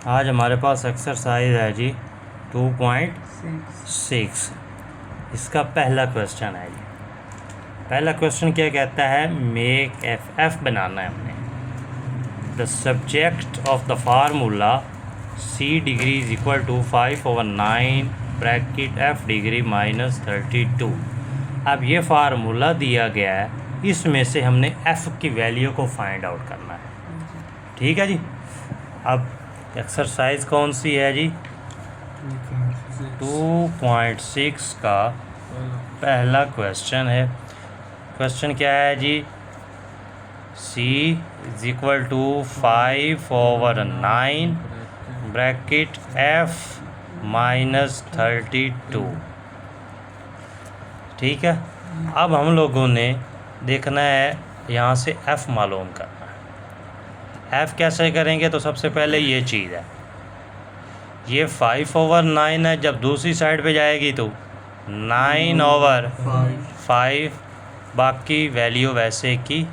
आज हमारे पास एक्सरसाइज है जी 2.6। इसका पहला क्वेश्चन है जी। पहला क्वेश्चन क्या कहता है, मेक एफ बनाना है हमने। The subject of the formula c degree is equal to 5/9 bracket f degree minus 32। अब ये फार्मूला दिया गया है, इसमें से हमने f की वैल्यू को फाइंड आउट करना है। ठीक है जी। अब एक्सरसाइज कौन सी है जी, 2.6 का पहला क्वेश्चन है। क्वेश्चन क्या है जी, c is equal to 5/9 bracket f minus 32। ठीक है। अब हम लोगों ने देखना है यहाँ से f मालूम करना है। f कैसे करेंगे, तो सबसे पहले ये चीज़ है, ये 5/9 है, जब दूसरी साइड पे जाएगी तो 9/5, बाकी वैल्यू वैसे की।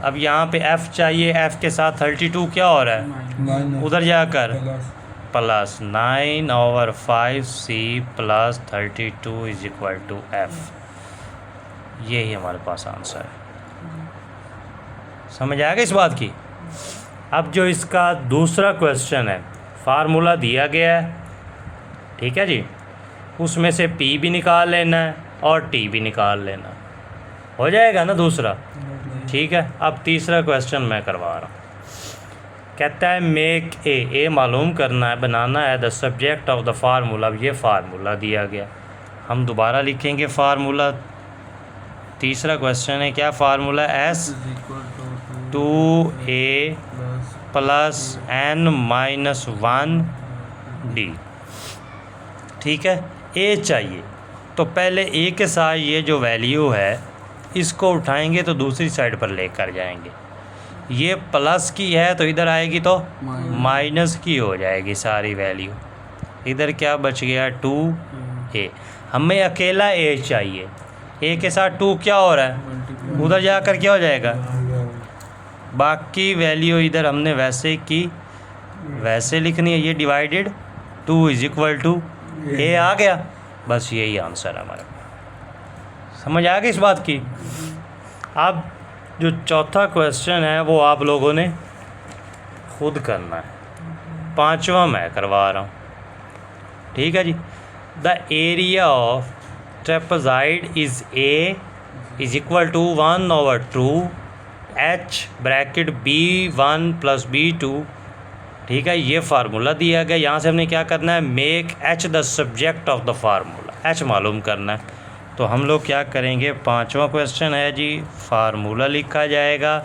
अब यहाँ पे f चाहिए, f के साथ 32 क्या हो रहा है, उधर जाकर plus 9/5c plus 32 is equal to f। यही हमारे पास आंसर है। समझ आएगा इस बात की। अब जो इसका दूसरा क्वेश्चन है, फार्मूला दिया गया है, ठीक है जी, उसमें से p भी निकाल लेना है और t भी निकाल लेना, हो जाएगा ना दूसरा। ठीक है। अब तीसरा क्वेश्चन मैं करवा रहा हूँ। कहता है मेक ए मालूम करना है, बनाना है the subject of the formula. अब ये फार्मूला दिया गया, हम दोबारा लिखेंगे फार्मूला। तीसरा क्वेश्चन है, क्या formula, s 2a plus n-1d। ठीक है। a चाहिए, तो पहले a के साथ ये जो वैल्यू है इसको उठाएंगे तो दूसरी साइड पर लेकर जाएंगे। ये प्लस की है तो इधर आएगी तो माइनस की हो जाएगी सारी वैल्यू। इधर क्या बच गया, 2a। हमें अकेला a चाहिए, a के साथ 2 क्या हो रहा है, उधर जाकर क्या हो जाएगा, बाकी वैल्यू इधर हमने वैसे की वैसे लिखनी है। ये divided 2 is equal to a आ गया। बस यही आंसर है हमारे। समझ आ गई इस बात की। अब जो चौथा क्वेश्चन है वो आप लोगों ने खुद करना है, पांचवा मैं करवा रहा हूँ। ठीक है जी। The area of trapezoid is a is equal to 1/2 h bracket b1 plus b2। ठीक है। ये फार्मूला दिया गया, यहाँ से हमने क्या करना है, make h the subject of the formula, h मालूम करना है। तो हम लोग क्या करेंगे, पांचवा क्वेश्चन है जी, फार्मूला लिखा जाएगा।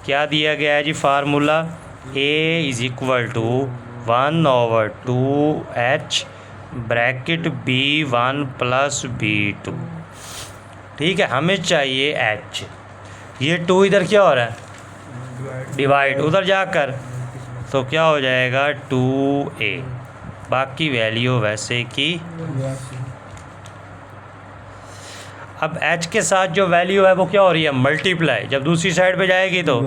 क्या दिया गया है जी, formula a is equal to 1/2 h bracket b1 plus b2। ठीक है। हमें चाहिए h, ये 2 इधर क्या हो रहा है, डिवाइड, उधर जाकर तो क्या हो जाएगा 2a, बाकी वैल्यू वैसे की। अब h के साथ जो वैल्यू है वो क्या हो रही है, मल्टीप्लाई, जब दूसरी साइड पे जाएगी तो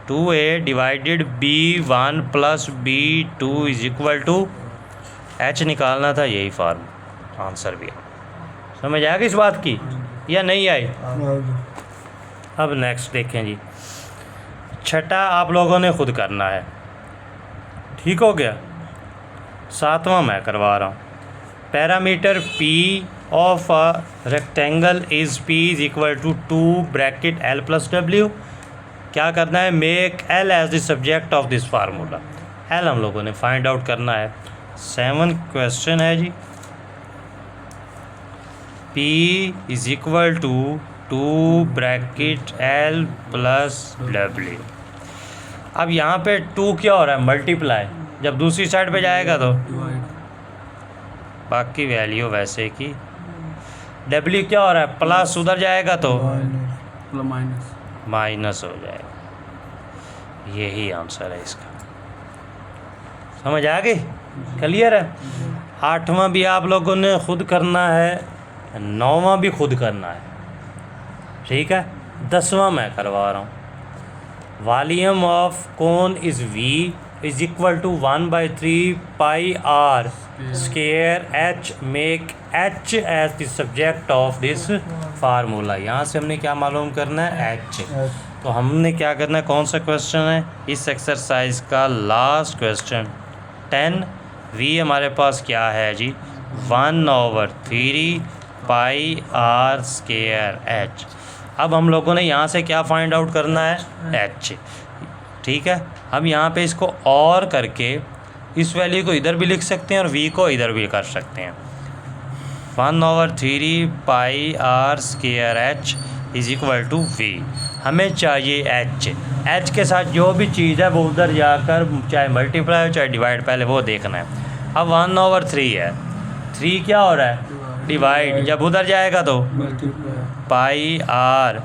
2a divided b1 plus b2 is equal to h निकालना था, यही फॉर्म आंसर भी है। समझ आएगी इस बात की या नहीं आई। अब नेक्स्ट देखें जी, छठा आप लोगों ने खुद करना है। ठीक हो गया। सातवां मैं करवा रहा हूँ। Parameter p of a rectangle is p is equal to 2 bracket l plus w। क्या करना है, make l as the subject of this formula. l हम लोगों ने फाइंड आउट करना है। 7 क्वेश्चन है जी, p is equal to 2 bracket l plus w। अब यहाँ पे 2 क्या हो रहा है, मल्टीप्लाई, जब दूसरी साइड पे जाएगा तो बाकी वैल्यू वैसे की। w क्या हो रहा है, प्लस, उधर जाएगा तो माइनस हो जाएगा। यही आंसर है इसका। समझ आ गई, क्लियर है। आठवां भी आप लोगों ने खुद करना है, नौवां भी खुद करना है। ठीक है। 10वां मैं करवा रहा हूँ। Volume of cone is V is equal to 1/3 pi r square H make H as the subject of this formula. यहाँ से हमने क्या मालूम करना है, H। तो हमने क्या करना है, कौन सा क्वेश्चन है इस एक्सरसाइज का, लास्ट क्वेश्चन 10V हमारे पास क्या है जी, 1/3 पाई आर स्केयर H। अब हम लोगों ने यहाँ से क्या फाइंड आउट करना है, H। ठीक है, हम यहाँ पे इसको और करके इस वैल्यू को इधर भी लिख सकते हैं और V को इधर भी कर सकते हैं। 1/3 pi r square H is equal to V। हमें चाहिए H के साथ जो भी चीज़ है वो उधर जाकर चाहे मल्टीप्लाई हो चाहे डिवाइड, पहले वो देखना है। अब 1/3 है, 3 क्या हो रहा है, डिवाइड, जब उधर जाएगा तो pi r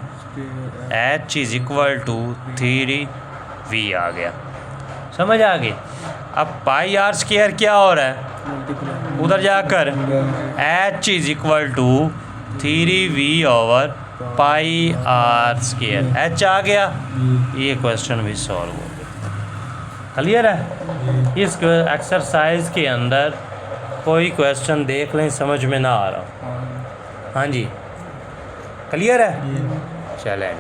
H is equal to 3V आ गया, समझ आ गई। अब पाई आर स्केयर क्या हो रहा है, उधर जाकर H is equal to 3V over pi r square, H आ गया, ये क्वेश्चन भी सॉल्व हो गया। क्लियर है। इस एक्सरसाइज के अंदर कोई क्वेश्चन देख लें समझ में ना आ रहा, हाँ जी क्लियर है, चलें।